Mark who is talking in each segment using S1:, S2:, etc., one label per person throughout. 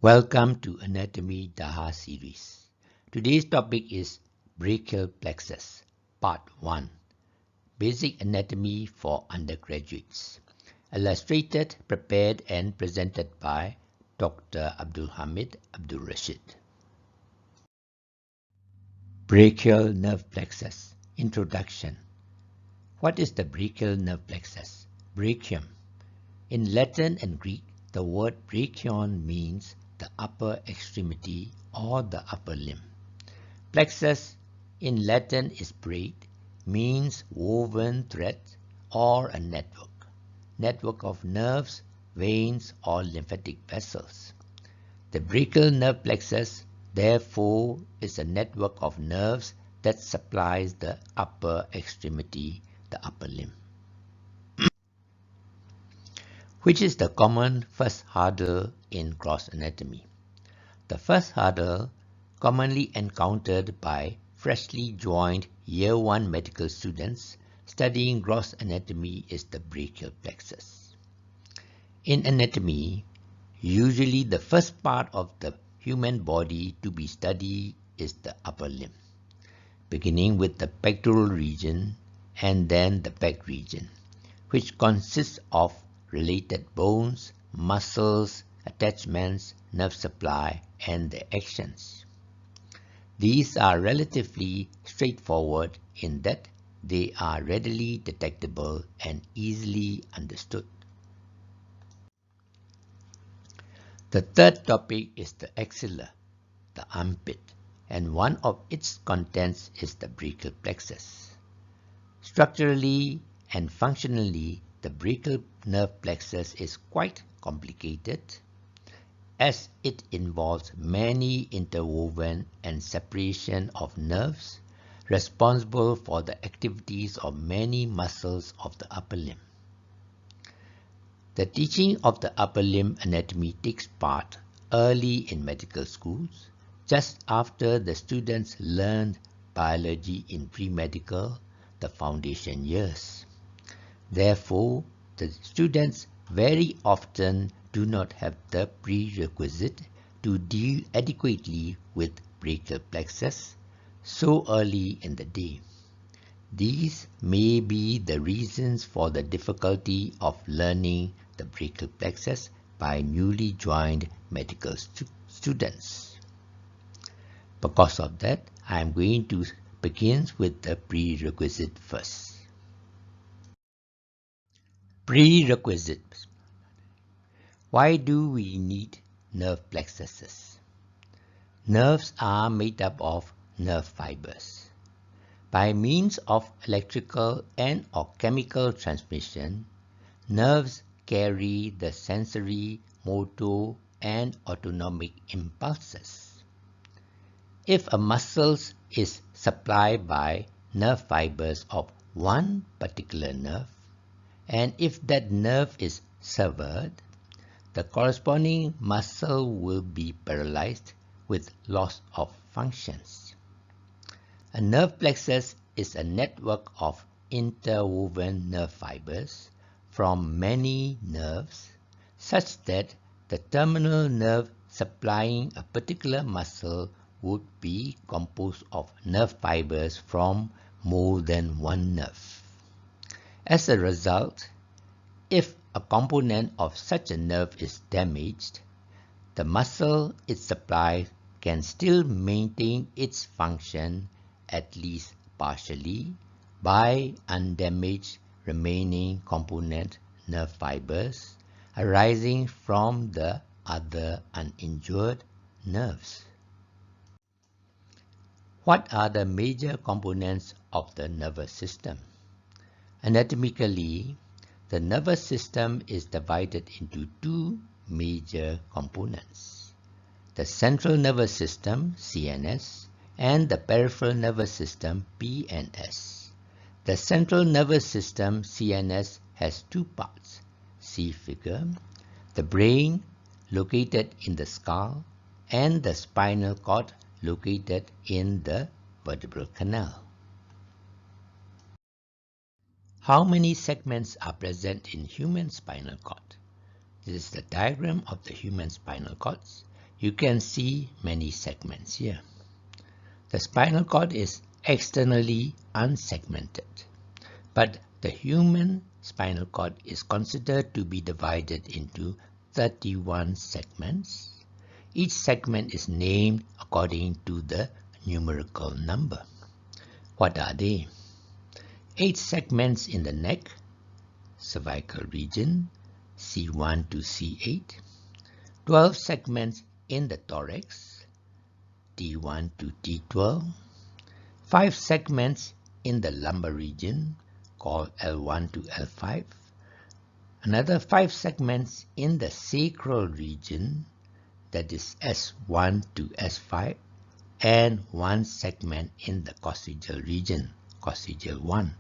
S1: Welcome to Anatomy DAHAR series. Today's topic is brachial plexus, part 1, Basic Anatomy for Undergraduates. Illustrated, prepared and presented by Dr. Abdul Hamid, Abdul Rashid. Brachial nerve plexus. Introduction. What is the brachial nerve plexus? Brachium. In Latin and Greek, the word brachion means the upper extremity or the upper limb. Plexus in Latin is braid, means woven thread or a network of nerves, veins or lymphatic vessels. The brachial nerve plexus, therefore, is a network of nerves that supplies the upper extremity, the upper limb. Which is the common first hurdle in gross anatomy? The first hurdle commonly encountered by freshly joined Year 1 medical students studying gross anatomy is the brachial plexus. In anatomy, usually the first part of the human body to be studied is the upper limb, beginning with the pectoral region and then the back region, which consists of related bones, muscles, attachments, nerve supply, and their actions. These are relatively straightforward in that they are readily detectable and easily understood. The third topic is the axilla, the armpit, and one of its contents is the brachial plexus. Structurally and functionally, the brachial nerve plexus is quite complicated as it involves many interwoven and separation of nerves responsible for the activities of many muscles of the upper limb. The teaching of the upper limb anatomy takes part early in medical schools, just after the students learned biology in pre-medical, the foundation years. Therefore, the students very often do not have the prerequisite to deal adequately with brachial plexus so early in the day. These may be the reasons for the difficulty of learning the brachial plexus by newly joined medical students. Because of that, I am going to begin with the prerequisite first. Prerequisites. Why do we need nerve plexuses? Nerves are made up of nerve fibers. By means of electrical and or chemical transmission, nerves carry the sensory, motor, and autonomic impulses. If a muscle is supplied by nerve fibers of one particular nerve, and if that nerve is severed, the corresponding muscle will be paralyzed with loss of functions. A nerve plexus is a network of interwoven nerve fibers from many nerves, such that the terminal nerve supplying a particular muscle would be composed of nerve fibers from more than one nerve. As a result, if a component of such a nerve is damaged, the muscle it supplies can still maintain its function, at least partially, by undamaged remaining component nerve fibers arising from the other uninjured nerves. What are the major components of the nervous system? Anatomically, the nervous system is divided into two major components: the central nervous system, CNS, and the peripheral nervous system, PNS. The central nervous system, CNS, has two parts. See figure. The brain, located in the skull, and the spinal cord, located in the vertebral canal. How many segments are present in human spinal cord? This is the diagram of the human spinal cords. you can see many segments here. The spinal cord is externally unsegmented, but the human spinal cord is considered to be divided into 31 segments. Each segment is named according to the numerical number. What are they? 8 segments in the neck, cervical region, C1 to C8. 12 segments in the thorax, T1 to T12. 5 segments in the lumbar region, called L1 to L5. Another 5 segments in the sacral region, that is S1 to S5, and 1 segment in the coccygeal region, coccygeal 1.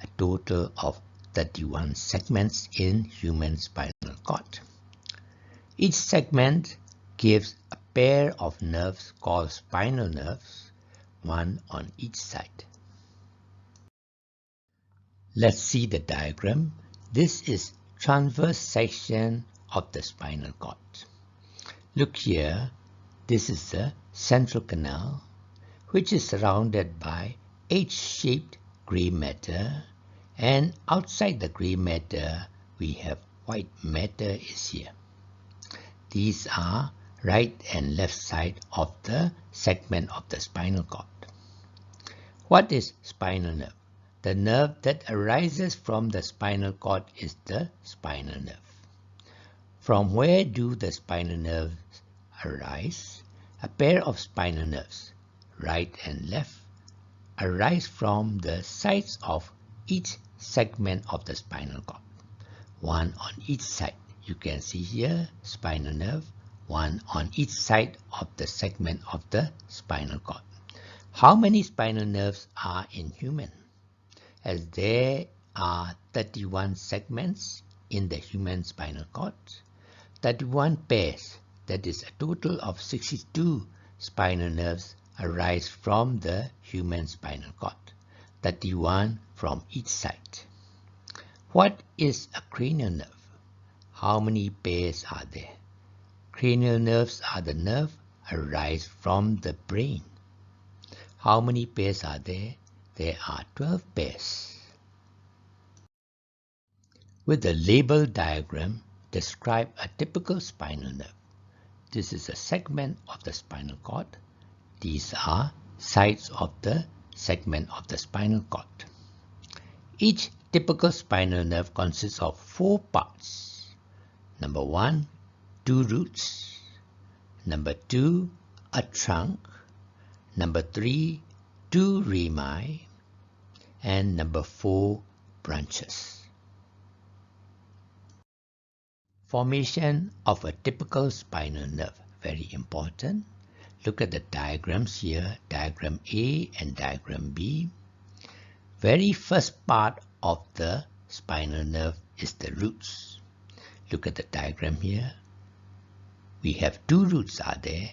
S1: A total of 31 segments in human spinal cord. Each segment gives a pair of nerves called spinal nerves, one on each side. Let's see the diagram. This is transverse section of the spinal cord. Look here, this is the central canal, which is surrounded by H-shaped gray matter, and outside the gray matter we have white matter is here. These are right and left side of the segment of the spinal cord. What is spinal nerve? The nerve that arises from the spinal cord is the spinal nerve. From where do the spinal nerves arise? A pair of spinal nerves, right and left, arise from the sides of each segment of the spinal cord. One on each side. You can see here spinal nerve, one on each side of the segment of the spinal cord. How many spinal nerves are in human? As there are 31 segments in the human spinal cord, 31 pairs, that is a total of 62 spinal nerves arise from the human spinal cord, 31 from each side. What is a cranial nerve? How many pairs are there? Cranial nerves are the nerves arise from the brain. How many pairs are there? There are 12 pairs. With the label diagram, describe a typical spinal nerve. This is a segment of the spinal cord. These are sides of the segment of the spinal cord. Each typical spinal nerve consists of 4 parts. Number 1, 2 roots. Number 2, a trunk. Number 3, 2 rami. And number 4, branches. Formation of a typical spinal nerve, very important. Look at the diagrams here, diagram A and diagram B. Very first part of the spinal nerve is the roots. Look at the diagram here. We have 2 roots are there,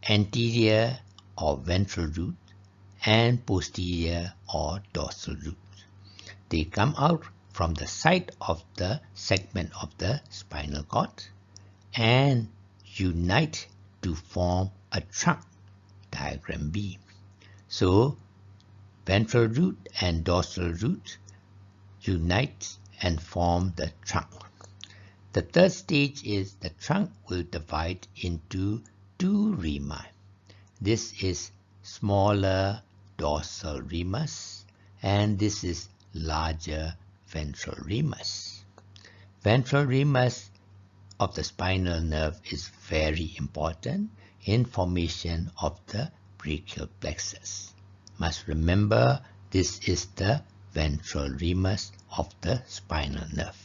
S1: anterior or ventral root and posterior or dorsal root. They come out from the side of the segment of the spinal cord and unite to form a trunk, diagram B. So ventral root and dorsal root unite and form the trunk. The third stage is the trunk will divide into 2 rami. This is smaller dorsal ramus and this is larger ventral ramus. Ventral ramus of the spinal nerve is very important in formation of the brachial plexus. Must remember this is the ventral ramus of the spinal nerve.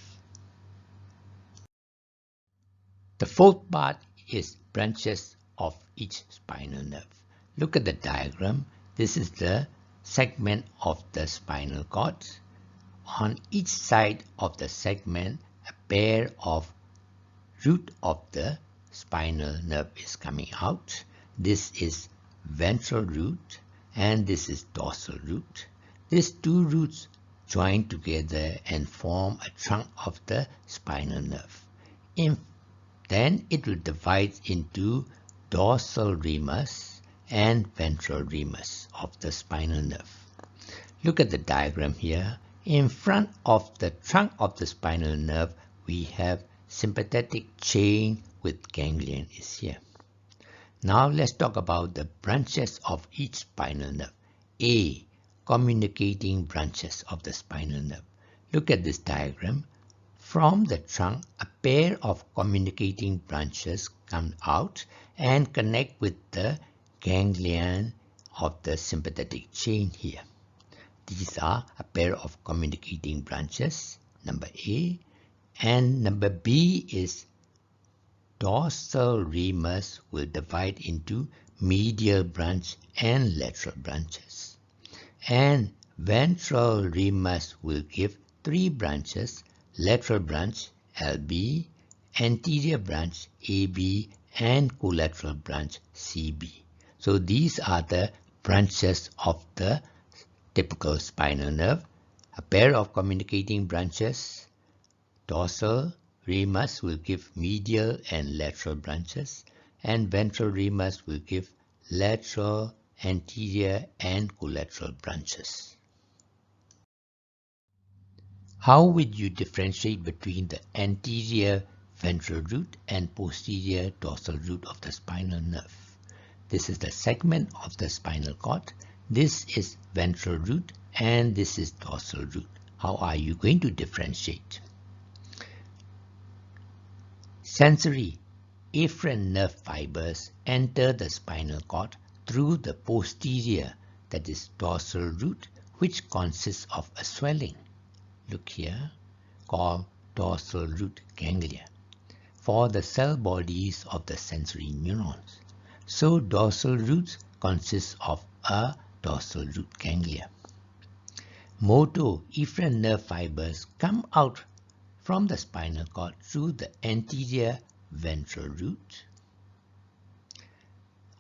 S1: The fourth part is branches of each spinal nerve. Look at the diagram. This is the segment of the spinal cord. On each side of the segment, a pair of root of the spinal nerve is coming out. This is ventral root and this is dorsal root. These 2 roots join together and form a trunk of the spinal nerve. Then it will divide into dorsal ramus and ventral ramus of the spinal nerve. Look at the diagram here. In front of the trunk of the spinal nerve, we have sympathetic chain with ganglion is here. Now let's talk about the branches of each spinal nerve. A. Communicating branches of the spinal nerve. Look at this diagram. From the trunk, a pair of communicating branches come out and connect with the ganglion of the sympathetic chain here. These are a pair of communicating branches, number A, and number B is dorsal ramus will divide into medial branch and lateral branches. And ventral ramus will give 3 branches, lateral branch LB, anterior branch AB, and collateral branch CB. So these are the branches of the typical spinal nerve. A pair of communicating branches, dorsal ramus will give medial and lateral branches, and ventral ramus will give lateral, anterior, and collateral branches. How would you differentiate between the anterior ventral root and posterior dorsal root of the spinal nerve? This is the segment of the spinal cord. This is ventral root and this is dorsal root. How are you going to differentiate? Sensory afferent nerve fibers enter the spinal cord through the posterior, that is dorsal root, which consists of a swelling. Look here, called dorsal root ganglia, for the cell bodies of the sensory neurons. So dorsal roots consist of a dorsal root ganglia. Motor efferent nerve fibers come out from the spinal cord through the anterior ventral root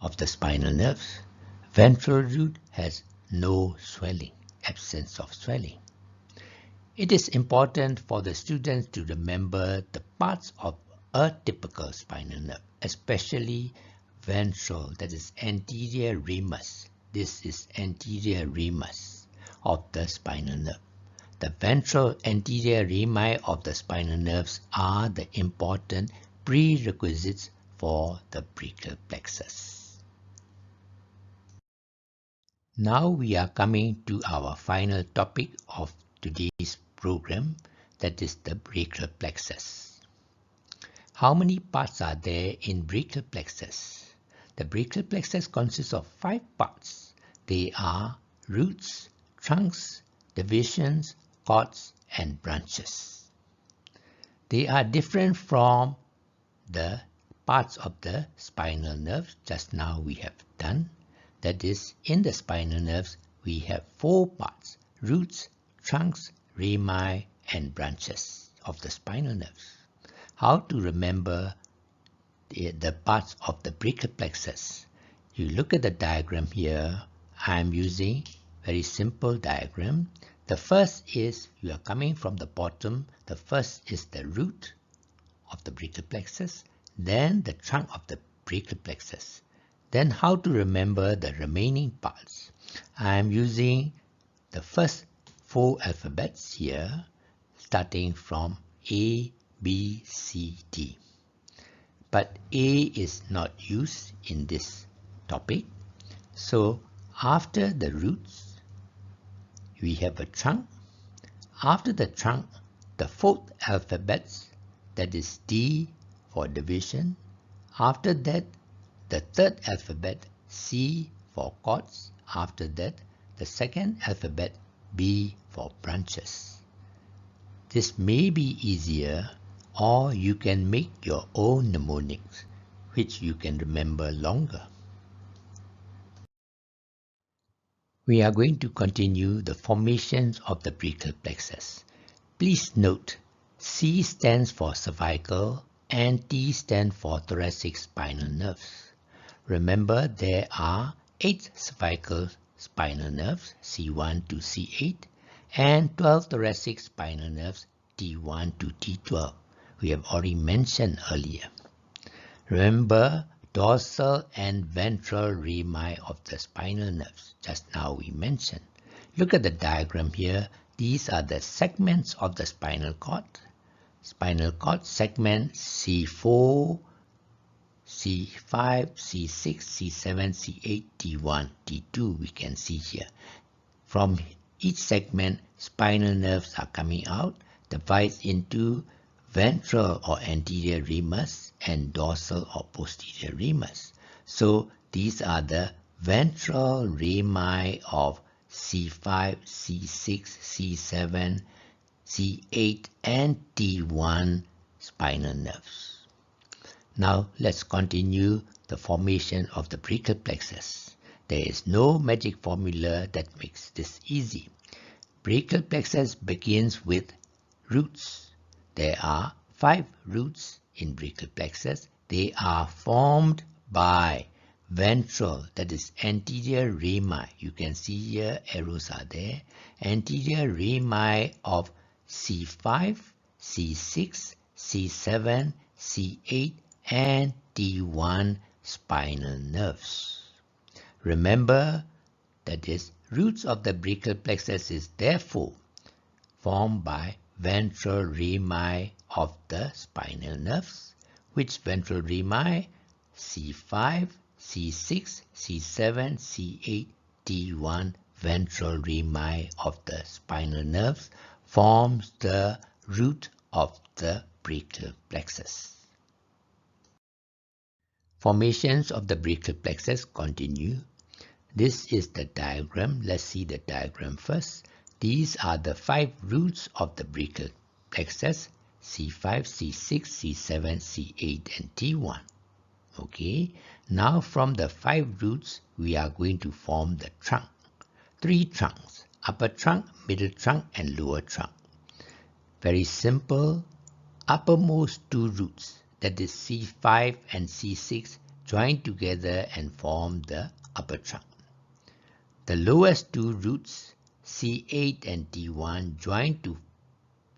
S1: of the spinal nerves. Ventral root has no swelling, absence of swelling. It is important for the students to remember the parts of a typical spinal nerve, especially ventral, that is anterior ramus. This is anterior ramus of the spinal nerve. The ventral anterior rami of the spinal nerves are the important prerequisites for the brachial plexus. Now we are coming to our final topic of today's program, that is the brachial plexus. How many parts are there in brachial plexus? The brachial plexus consists of 5 parts. They are roots, trunks, divisions, cords, and branches. They are different from the parts of the spinal nerves just now we have done. That is, in the spinal nerves we have 4 parts: roots, trunks, rami, and branches of the spinal nerves. How to remember the parts of the brachial plexus? You look at the diagram here. I am using very simple diagram. The first is, you are coming from the bottom. The first is the root of the brachial plexus, then the trunk of the brachial plexus. Then how to remember the remaining parts? I am using the first 4 alphabets here, starting from A, B, C, D. But A is not used in this topic. So after the roots, we have a trunk. After the trunk, the 4th alphabet, that is D for division. After that, the 3rd alphabet, C for cords. After that, the 2nd alphabet, B for branches. This may be easier, or you can make your own mnemonics, which you can remember longer. We are going to continue the formations of the brachial plexus. Please note, C stands for cervical and T stands for thoracic spinal nerves. Remember, there are 8 cervical spinal nerves, C1 to C8, and 12 thoracic spinal nerves, T1 to T12. We have already mentioned earlier. Remember, dorsal and ventral rami of the spinal nerves. Just now we mentioned. Look at the diagram here. These are the segments of the spinal cord. Spinal cord segment C4, C5, C6, C7, C8, T1, T2 we can see here. From each segment, spinal nerves are coming out, divided into ventral or anterior ramus and dorsal or posterior ramus. So these are the ventral rami of C5, C6, C7, C8 and T1 spinal nerves. Now let's continue the formation of the brachial plexus. There is no magic formula that makes this easy. Brachial plexus begins with roots. There are 5 roots in brachial plexus. They are formed by ventral, that is anterior rami. You can see here arrows are there. Anterior rami of C5, C6, C7, C8 and T1 spinal nerves. Remember that is roots of the brachial plexus is therefore formed by ventral rami of the spinal nerves. Which ventral rami? C5, C6, C7, C8, T1 ventral rami of the spinal nerves forms the root of the brachial plexus. Formations of the brachial plexus continue. This is the diagram. Let's see the diagram first. These are the 5 roots of the brachial plexus, C5, C6, C7, C8 and T1. Okay, now from the 5 roots we are going to form the trunk. 3 trunks, upper trunk, middle trunk and lower trunk. Very simple. Uppermost 2 roots, that is C5 and C6, join together and form the upper trunk. The lowest 2 roots, C8 and T1, join to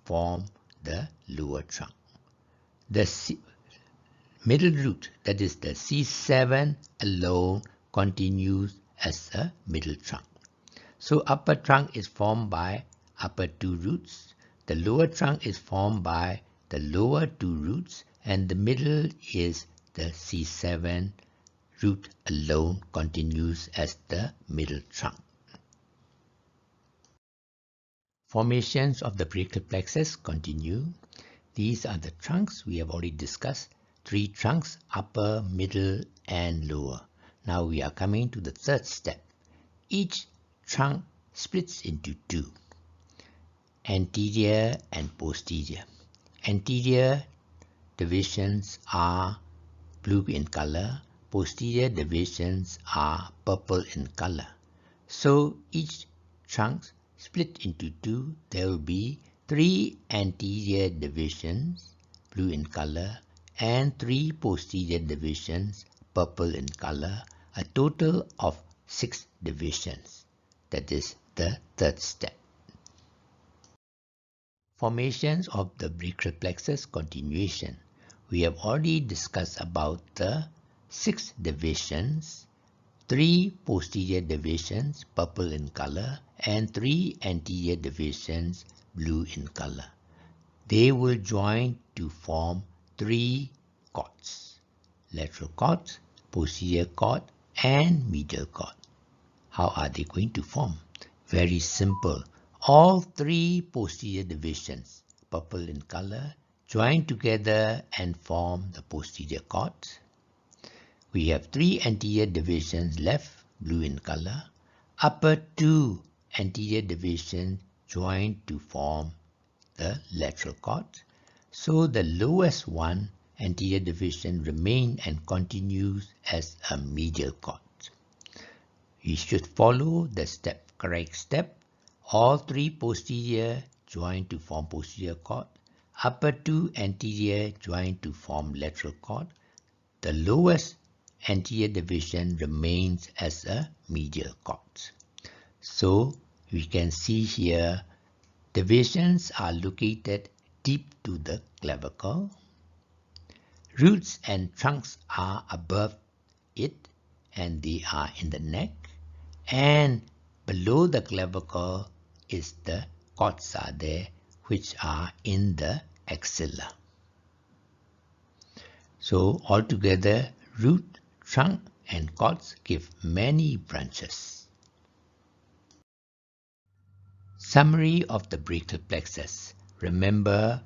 S1: form the lower trunk. The middle root, that is the C7 alone, continues as a middle trunk. So upper trunk is formed by upper 2 roots. The lower trunk is formed by the lower 2 roots, and the middle is the C7 root alone continues as the middle trunk. Formations of the brachial plexus continue. These are the trunks we have already discussed. 3 trunks, upper, middle and lower. Now we are coming to the third step. Each trunk splits into 2. Anterior and posterior. Anterior divisions are blue in color. Posterior divisions are purple in color. So each trunk split into 2. There will be 3 anterior divisions, blue in color, and 3 posterior divisions, purple in color. A total of 6 divisions. That is the third step. Formations of the brachial plexus continuation. We have already discussed about the 6 divisions, 3 posterior divisions, purple in color, and 3 anterior divisions, blue in color. They will join to form 3 cords. Lateral cord, posterior cord, and medial cord. How are they going to form? Very simple. All 3 posterior divisions, purple in color, join together and form the posterior cord. We have 3 anterior divisions left, blue in color. Upper 2 anterior divisions join to form the lateral cord. So the lowest one, anterior division, remain and continues as a medial cord. We should follow the correct step. All 3 posterior join to form posterior cord. Upper 2 anterior join to form lateral cord. The lowest anterior division remains as a medial cord. So we can see here divisions are located deep to the clavicle. Roots and trunks are above it, and they are in the neck, and below the clavicle is the cords are there, which are in the axilla. So altogether, root, trunk, and cords give many branches. Summary of the brachial plexus. Remember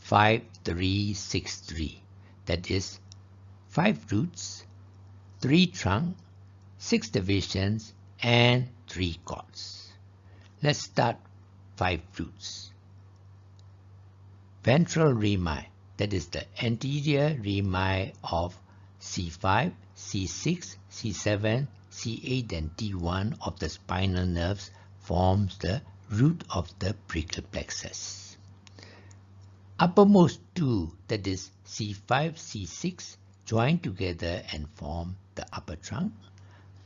S1: 5-3-6-3. That is 5 roots, 3 trunk, 6 divisions, and 3 cords. Let's start 5 roots. Ventral rami, that is the anterior rami of C5, C6, C7, C8, and T1 of the spinal nerves forms the root of the brachial plexus. Uppermost two, that is C5, C6, join together and form the upper trunk.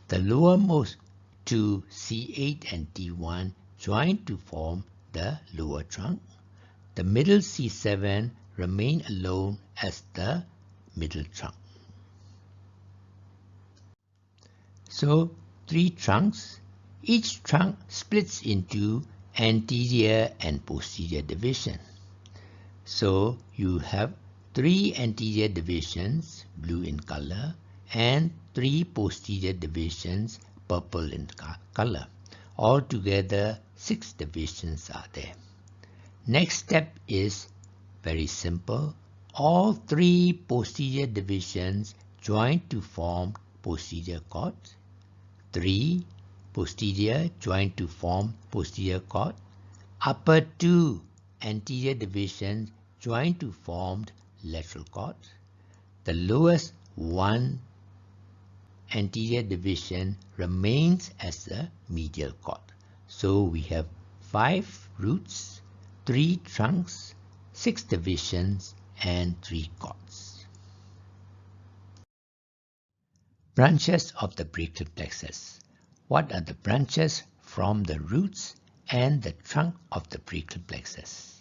S1: The lowermost two, C8 and T1, join to form the lower trunk. The middle C7 remain alone as the middle trunk. So 3 trunks. Each trunk splits into anterior and posterior division. So you have 3 anterior divisions, blue in color, and 3 posterior divisions, purple in color. Altogether 6 divisions are there. Next step is very simple. All 3 posterior divisions join to form posterior cord. 3 posterior join to form posterior cord. Upper 2 anterior divisions join to form lateral cord. The lowest one anterior division remains as the medial cord. So we have 5 roots, 3 trunks, 6 divisions, and 3 cords. Branches of the brachial plexus. What are the branches from the roots and the trunk of the brachial plexus?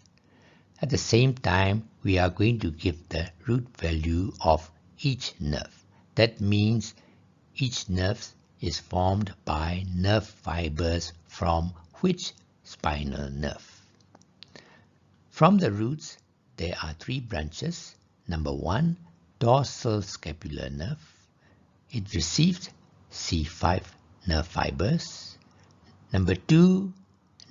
S1: At the same time, we are going to give the root value of each nerve. That means each nerve is formed by nerve fibers from which spinal nerve. From the roots, there are 3 branches. Number 1, dorsal scapular nerve. It receives C5 nerve fibers. Number 2,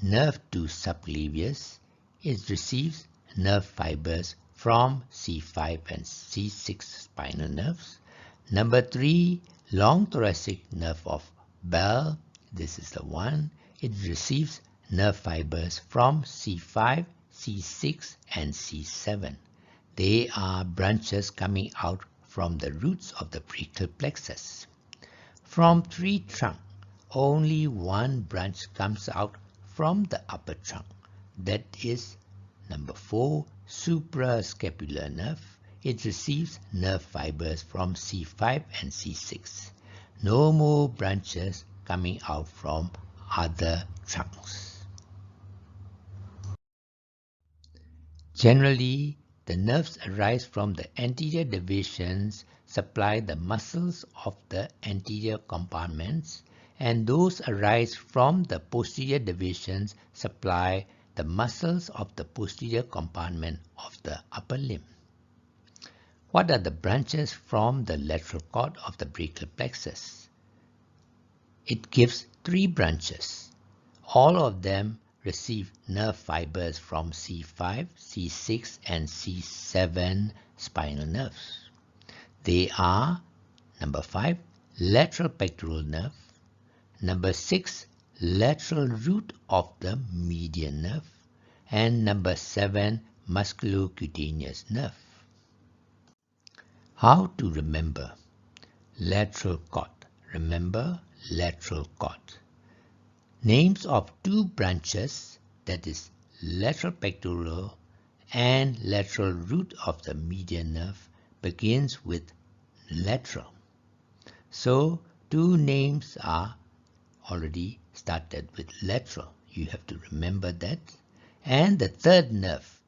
S1: nerve to subclavius. It receives nerve fibers from C5 and C6 spinal nerves. Number 3, long thoracic nerve of Bell. This is the one. It receives nerve fibers from C5, C6, and C7. They are branches coming out from the roots of the brachial plexus. From 3 trunk, only 1 branch comes out from the upper trunk. That is number 4, suprascapular nerve. It receives nerve fibers from C5 and C6. No more branches coming out from other trunks. Generally, the nerves arise from the anterior divisions, supply the muscles of the anterior compartments, and those arise from the posterior divisions supply the muscles of the posterior compartment of the upper limb. What are the branches from the lateral cord of the brachial plexus? It gives 3 branches. All of them receive nerve fibers from C5, C6, and C7 spinal nerves. They are number 5, lateral pectoral nerve. Number 6, lateral root of the median nerve. And number 7, musculocutaneous nerve. How to remember? Lateral cord. Remember lateral cord. Names of 2 branches, that is lateral pectoral and lateral root of the median nerve, begins with lateral. So 2 names are already started with lateral. You have to remember that. And the third nerve,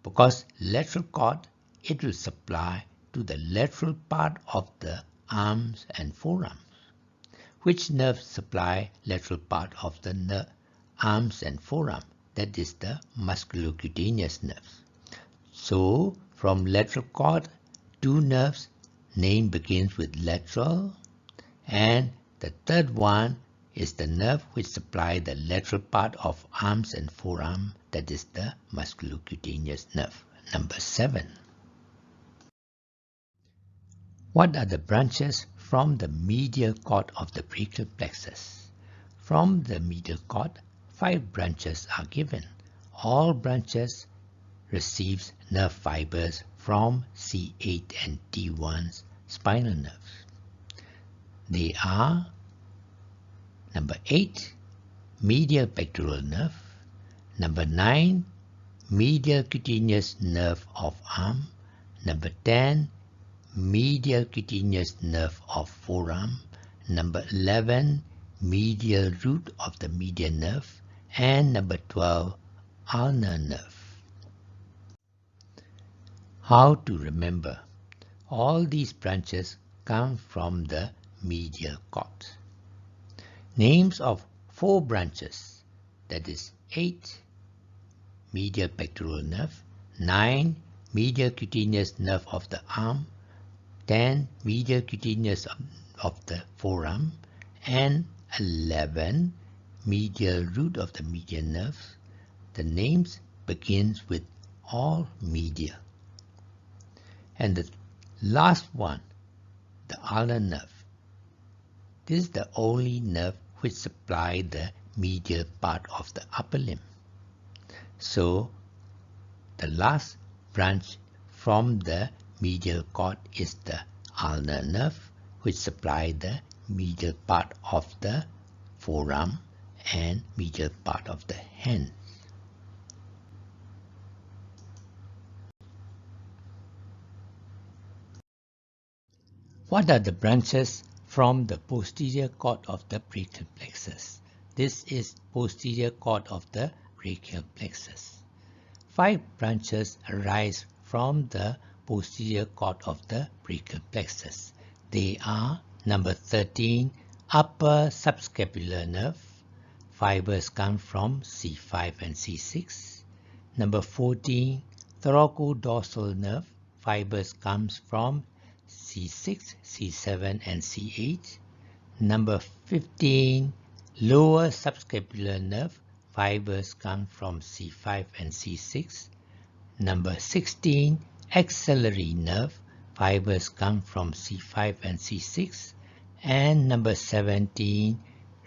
S1: because lateral cord, it will supply to the lateral part of the arms and forearms. Which nerve supply lateral part of the arms and forearm? That is the musculocutaneous nerves. So from lateral cord, two nerves, name begins with lateral, and the third one is the nerve which supply the lateral part of arms and forearm, that is the musculocutaneous nerve. Number 7. What are the branches from the medial cord of the brachial plexus? From the medial cord, 5 branches are given. All branches receives nerve fibers from C8 and T1's spinal nerves. They are number 8, medial pectoral nerve, number 9, medial cutaneous nerve of arm, number 10, medial cutaneous nerve of forearm, number 11, medial root of the median nerve, and number 12, ulnar nerve. How to remember? All these branches come from the medial cord. Names of 4 branches, that is 8, medial pectoral nerve, 9, medial cutaneous nerve of the arm, 10, medial cutaneous of the forearm, and 11, medial root of the median nerve. The names begins with all medial. And the last one, the ulnar nerve. This is the only nerve which supplies the medial part of the upper limb. So the last branch from the medial cord is the ulnar nerve, which supplies the medial part of the forearm and medial part of the hand. What are the branches from the posterior cord of the brachial plexus? This is posterior cord of the brachial plexus. 5 branches arise from the posterior cord of the brachial plexus. They are number 13, upper subscapular nerve. Fibers come from C5 and C6. Number 14, thoracodorsal nerve. Fibers comes from C6, C7 and C8. Number 15, lower subscapular nerve. Fibers come from C5 and C6. Number 16, axillary nerve. Fibers come from C5 and C6. And number 17,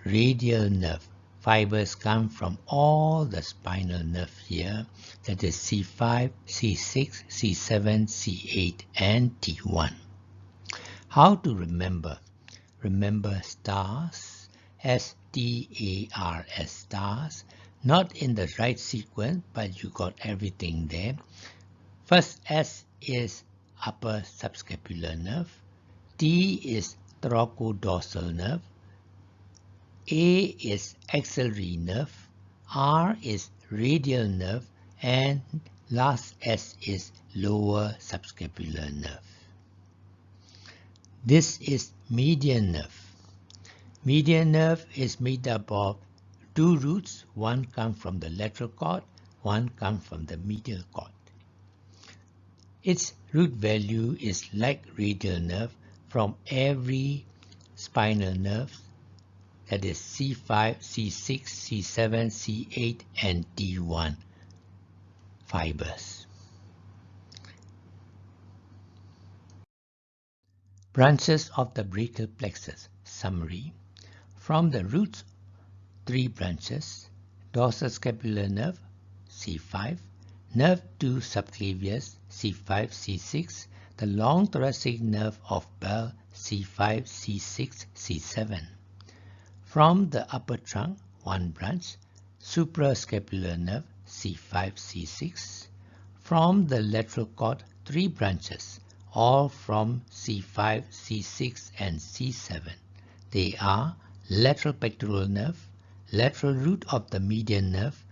S1: radial nerve. Fibers come from all the spinal nerve here, that is C5, C6, C7, C8 and T1. How to remember? Remember stars, S-T-A-R-S, stars, not in the right sequence, but you got everything there. First S is upper subscapular nerve, T is thoracodorsal nerve, A is axillary nerve, R is radial nerve, and last S is lower subscapular nerve. This is median nerve. Median nerve is made up of 2 roots. One comes from the lateral cord, one comes from the medial cord. Its root value is like radial nerve from every spinal nerve, that is C5, C6, C7, C8 and T1 fibers. Branches of the brachial plexus. Summary. From the roots, 3 branches: dorsal scapular nerve, C5, nerve to subclavius, C5, C6, the long thoracic nerve of Bell, C5, C6, C7. From the upper trunk, 1 branch, suprascapular nerve, C5, C6. From the lateral cord, 3 branches, all from C5, C6 and C7. They are lateral pectoral nerve, lateral root of the median nerve,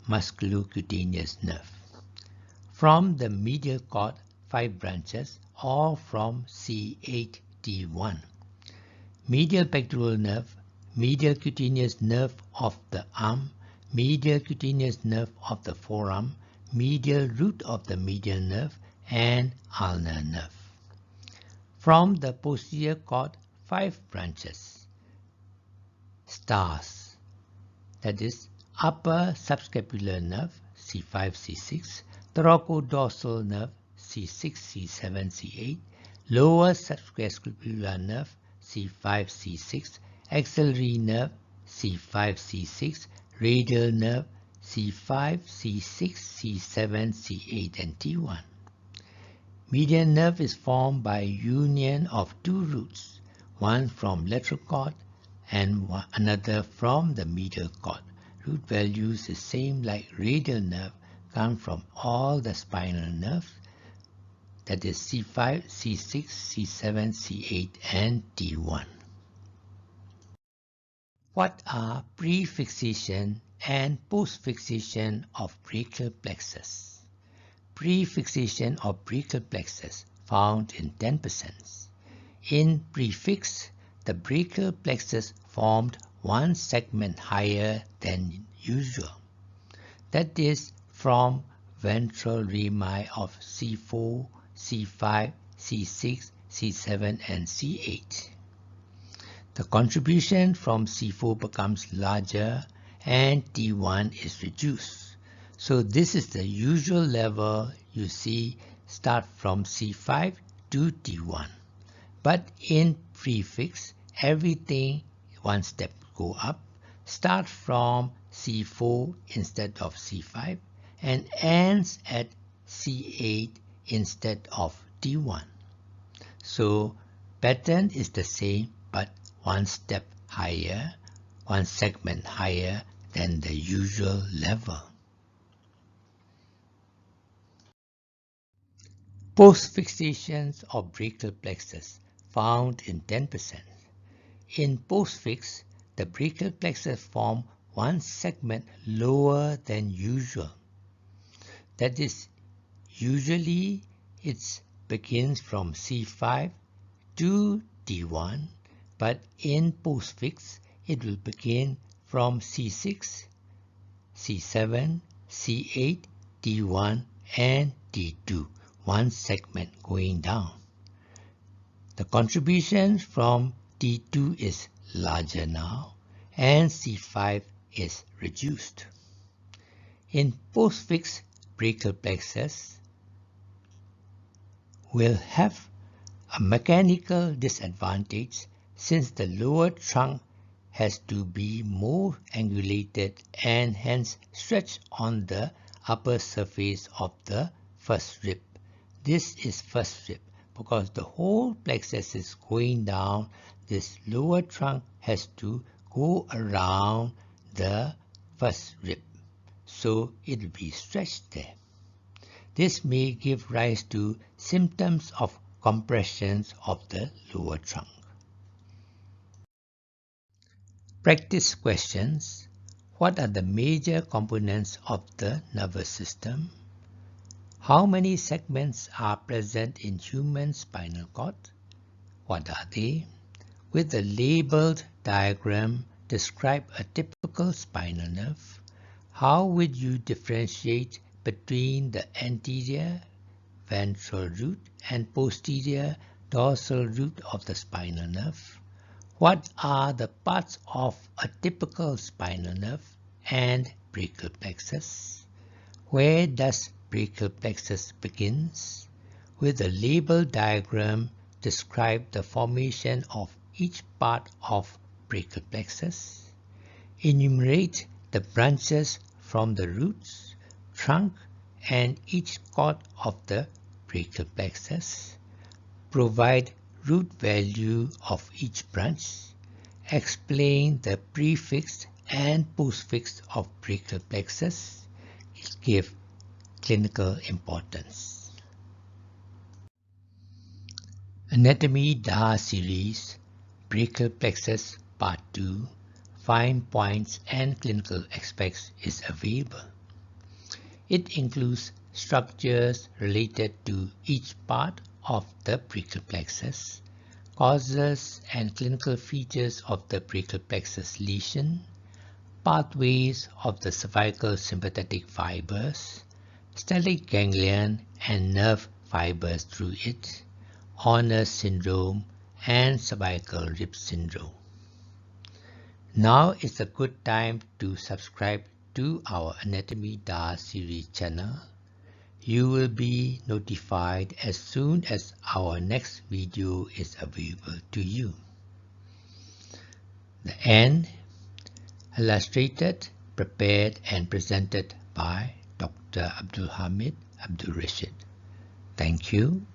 S1: musculocutaneous nerve. From the medial cord, 5 branches, all from C8 T1. Medial pectoral nerve, medial cutaneous nerve of the arm, medial cutaneous nerve of the forearm, medial root of the medial nerve, and ulnar nerve. From the posterior cord, 5 branches. Stars, that is upper subscapular nerve C5, C6, thoracodorsal nerve C6, C7, C8, lower subscapular nerve C5, C6, axillary nerve C5, C6, radial nerve C5, C6, C7, C8, and T1. Median nerve is formed by union of 2 roots, one from lateral cord and another from the medial cord. Root values is same like radial nerve, come from all the spinal nerves, that is C5, C6, C7, C8, and T1. What are prefixation and postfixation of brachial plexus? Prefixation of brachial plexus found in 10%. In prefix, the brachial plexus formed one segment higher than usual, that is from ventral rami of C4, C5, C6, C7, and C8. The contribution from C4 becomes larger and T1 is reduced. So this is the usual level you see start from C5 to T1. But in prefix, everything one step go up, start from C4 instead of C5 and ends at C8 instead of T1. So pattern is the same but one step higher, one segment higher than the usual level. Postfixations of brachial plexus found in 10%. In postfix, the brachial plexus form one segment lower than usual. That is, usually it begins from C5 to T1, but in postfix it will begin from C6, C7, C8, T1, and T2. One segment going down. The contribution from T2 is larger now and C5 is reduced. In postfix, brachial plexus will have a mechanical disadvantage since the lower trunk has to be more angulated and hence stretched on the upper surface of the first rib. This is first rib. Because the whole plexus is going down, this lower trunk has to go around the first rib. So it will be stretched there. This may give rise to symptoms of compressions of the lower trunk. Practice questions. What are the major components of the nervous system? How many segments are present in human spinal cord? What are they? With a labeled diagram, describe a typical spinal nerve. How would you differentiate between the anterior ventral root and posterior dorsal root of the spinal nerve? What are the parts of a typical spinal nerve and brachial plexus? Where does brachial plexus begins? With a label diagram, describe the formation of each part of brachial plexus. Enumerate the branches from the roots, trunk, and each cord of the brachial plexus. Provide root value of each branch. Explain the prefix and postfix of brachial plexus. Give clinical importance. Anatomy DAHAR series, brachial plexus part 2, fine points and clinical aspects is available. It includes structures related to each part of the brachial plexus, causes and clinical features of the brachial plexus lesion, pathways of the cervical sympathetic fibers, stellate ganglion and nerve fibers through it, Horner syndrome and cervical rib syndrome. Now is a good time to subscribe to our Anatomy DAHAR series channel. You will be notified as soon as our next video is available to you. The end. Illustrated, prepared and presented by Dr. Abdul Hamid, Abdul Rashid. Thank you.